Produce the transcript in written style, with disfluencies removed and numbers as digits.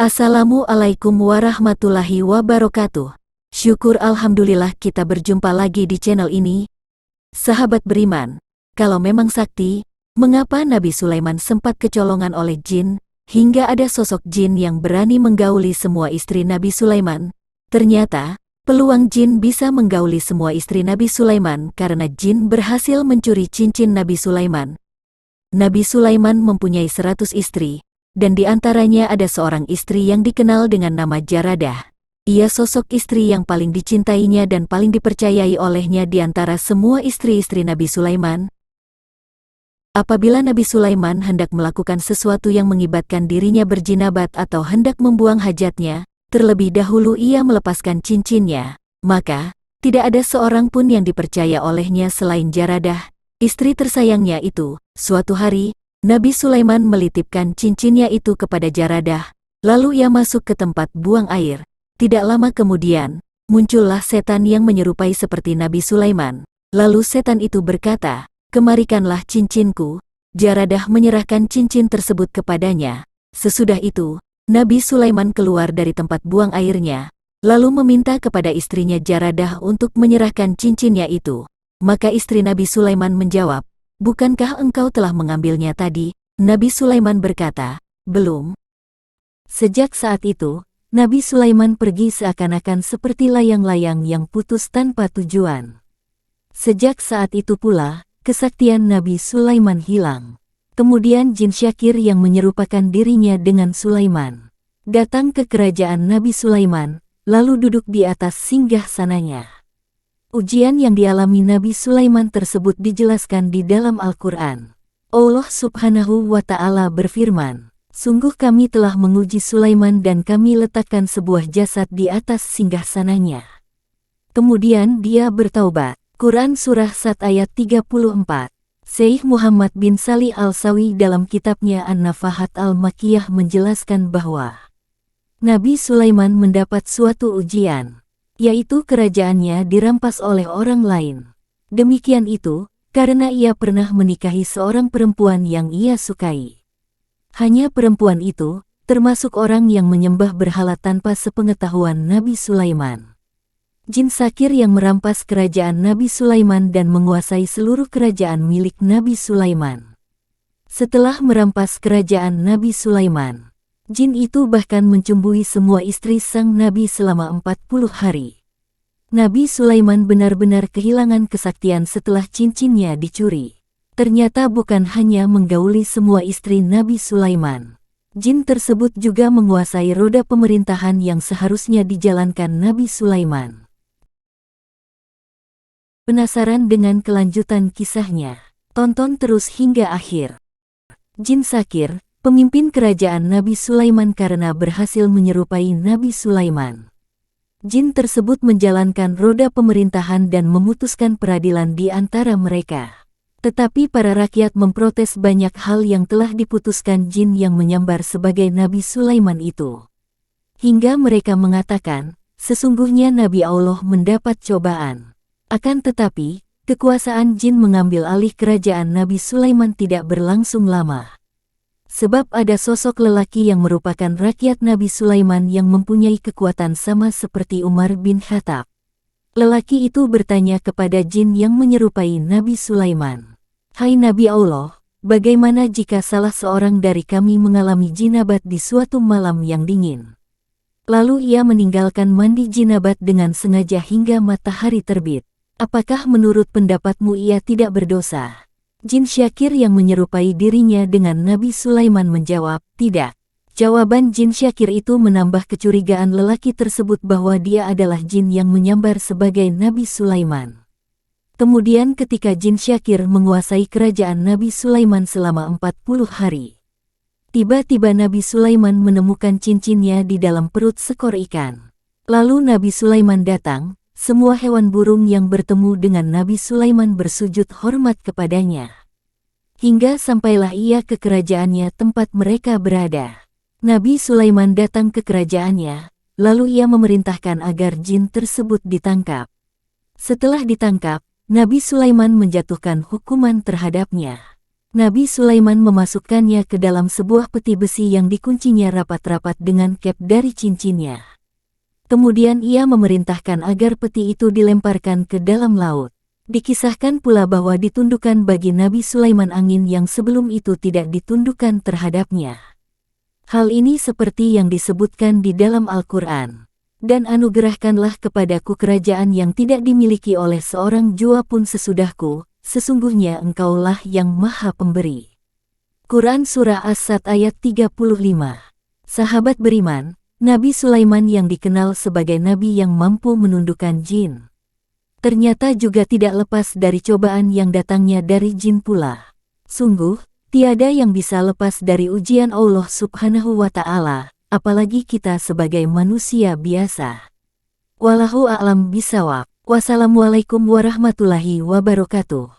Assalamualaikum warahmatullahi wabarakatuh. Syukur alhamdulillah kita berjumpa lagi di channel ini. Sahabat beriman, kalau memang sakti, mengapa Nabi Sulaiman sempat kecolongan oleh jin, hingga ada sosok jin yang berani menggauli semua istri Nabi Sulaiman? Ternyata, peluang jin bisa menggauli semua istri Nabi Sulaiman karena jin berhasil mencuri cincin Nabi Sulaiman. Nabi Sulaiman mempunyai 100 istri. Dan di antaranya ada seorang istri yang dikenal dengan nama Jaradah. Ia sosok istri yang paling dicintainya dan paling dipercayai olehnya di antara semua istri-istri Nabi Sulaiman. Apabila Nabi Sulaiman hendak melakukan sesuatu yang mengibatkan dirinya berjinabat atau hendak membuang hajatnya, terlebih dahulu ia melepaskan cincinnya. Maka, tidak ada seorang pun yang dipercaya olehnya selain Jaradah, istri tersayangnya itu. Suatu hari, Nabi Sulaiman melitipkan cincinnya itu kepada Jaradah, lalu ia masuk ke tempat buang air. Tidak lama kemudian, muncullah setan yang menyerupai seperti Nabi Sulaiman. Lalu setan itu berkata, "Kemarikanlah cincinku." Jaradah menyerahkan cincin tersebut kepadanya. Sesudah itu, Nabi Sulaiman keluar dari tempat buang airnya, lalu meminta kepada istrinya Jaradah untuk menyerahkan cincinnya itu. Maka istri Nabi Sulaiman menjawab, "Bukankah engkau telah mengambilnya tadi?" Nabi Sulaiman berkata, "Belum." Sejak saat itu, Nabi Sulaiman pergi seakan-akan seperti layang-layang yang putus tanpa tujuan. Sejak saat itu pula, kesaktian Nabi Sulaiman hilang. Kemudian jin Syakir yang menyerupakan dirinya dengan Sulaiman datang ke kerajaan Nabi Sulaiman, lalu duduk di atas singgasananya. Ujian yang dialami Nabi Sulaiman tersebut dijelaskan di dalam Al-Quran. Allah Subhanahu wa Ta'ala berfirman, "Sungguh kami telah menguji Sulaiman dan kami letakkan sebuah jasad di atas singgasananya. Kemudian dia bertaubat." Quran Surah Sad ayat 34. Syekh Muhammad bin Salih Al-Sawi dalam kitabnya An-Nafahat Al-Makiyah menjelaskan bahwa Nabi Sulaiman mendapat suatu ujian, yaitu kerajaannya dirampas oleh orang lain. Demikian itu, karena ia pernah menikahi seorang perempuan yang ia sukai. Hanya perempuan itu, termasuk orang yang menyembah berhala tanpa sepengetahuan Nabi Sulaiman. Jin Syakir yang merampas kerajaan Nabi Sulaiman dan menguasai seluruh kerajaan milik Nabi Sulaiman. Setelah merampas kerajaan Nabi Sulaiman, jin itu bahkan mencumbui semua istri sang Nabi selama 40 hari. Nabi Sulaiman benar-benar kehilangan kesaktian setelah cincinnya dicuri. Ternyata bukan hanya menggauli semua istri Nabi Sulaiman. Jin tersebut juga menguasai roda pemerintahan yang seharusnya dijalankan Nabi Sulaiman. Penasaran dengan kelanjutan kisahnya? Tonton terus hingga akhir. Jin Syakir, pemimpin kerajaan Nabi Sulaiman karena berhasil menyerupai Nabi Sulaiman. Jin tersebut menjalankan roda pemerintahan dan memutuskan peradilan di antara mereka. Tetapi para rakyat memprotes banyak hal yang telah diputuskan jin yang menyambar sebagai Nabi Sulaiman itu. Hingga mereka mengatakan, sesungguhnya Nabi Allah mendapat cobaan. Akan tetapi, kekuasaan jin mengambil alih kerajaan Nabi Sulaiman tidak berlangsung lama. Sebab ada sosok lelaki yang merupakan rakyat Nabi Sulaiman yang mempunyai kekuatan sama seperti Umar bin Khattab. Lelaki itu bertanya kepada jin yang menyerupai Nabi Sulaiman, "Hai Nabi Allah, bagaimana jika salah seorang dari kami mengalami jinabat di suatu malam yang dingin? Lalu ia meninggalkan mandi jinabat dengan sengaja hingga matahari terbit. Apakah menurut pendapatmu ia tidak berdosa?" Jin Syakir yang menyerupai dirinya dengan Nabi Sulaiman menjawab, "Tidak." Jawaban Jin Syakir itu menambah kecurigaan lelaki tersebut bahwa dia adalah jin yang menyambar sebagai Nabi Sulaiman. Kemudian ketika Jin Syakir menguasai kerajaan Nabi Sulaiman selama 40 hari, tiba-tiba Nabi Sulaiman menemukan cincinnya di dalam perut seekor ikan. Lalu Nabi Sulaiman datang. Semua hewan burung yang bertemu dengan Nabi Sulaiman bersujud hormat kepadanya. Hingga sampailah ia ke kerajaannya tempat mereka berada. Nabi Sulaiman datang ke kerajaannya, lalu ia memerintahkan agar jin tersebut ditangkap. Setelah ditangkap, Nabi Sulaiman menjatuhkan hukuman terhadapnya. Nabi Sulaiman memasukkannya ke dalam sebuah peti besi yang dikuncinya rapat-rapat dengan kep dari cincinnya. Kemudian ia memerintahkan agar peti itu dilemparkan ke dalam laut. Dikisahkan pula bahwa ditundukkan bagi Nabi Sulaiman angin yang sebelum itu tidak ditundukkan terhadapnya. Hal ini seperti yang disebutkan di dalam Al-Quran. Dan anugerahkanlah kepadaku kerajaan yang tidak dimiliki oleh seorang jua pun sesudahku, sesungguhnya engkaulah yang maha pemberi. Quran Surah As-Sad ayat 35. Sahabat beriman, Nabi Sulaiman yang dikenal sebagai nabi yang mampu menundukkan jin, ternyata juga tidak lepas dari cobaan yang datangnya dari jin pula. Sungguh, tiada yang bisa lepas dari ujian Allah Subhanahu wa Ta'ala, apalagi kita sebagai manusia biasa. Wallahu a'lam bishawab. Wassalamualaikum warahmatullahi wabarakatuh.